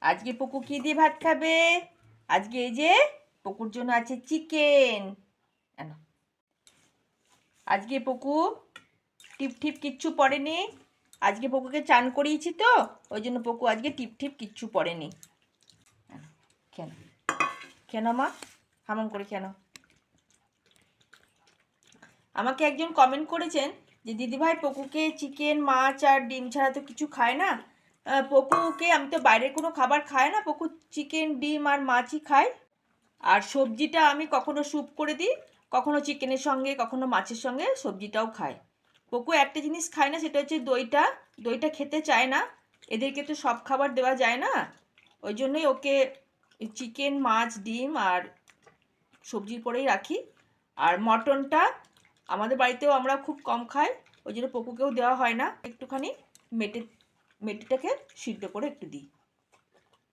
আজকে পকু কি দিয়ে ভাত খাবে? আজকে এই যে পকুর জন্য আছে চিকেন। আজকে পকু টিপ টিপ কিচ্ছু পড়েনি। আজকে পকুকে চান করিয়েছি তো, ওই জন্য পকু আজকে টিপ টিপ কিচ্ছু পড়েনি। কেন কেন মা? হামাম করে কেন? আমাকে একজন কমেন্ট করেছেন যে দিদিভাই পকুকে চিকেন মাছ আর ডিম ছাড়া তো কিছু খায় না। পকুকে আমি তো বাইরের কোনো খাবার খায় না, পকু চিকেন ডিম আর মাছই খায়। আর সবজিটা আমি কখনো স্যুপ করে দিই, কখনো চিকেনের সঙ্গে কখনো মাছের সঙ্গে সবজিটাও খায়। পকু একটা জিনিস খায় না, সেটা হচ্ছে দইটা। দইটা খেতে চায় না। এদেরকে তো সব খাবার দেওয়া যায় না, ওই জন্যই ওকে চিকেন মাছ ডিম আর সবজির পরেই রাখি। আর মটনটা আমাদের বাড়িতেও আমরা খুব কম খাই, ওই জন্য পকুকেও দেওয়া হয় না। একটুখানি মেটেটাকে সিদ্ধ করে একটু দিই।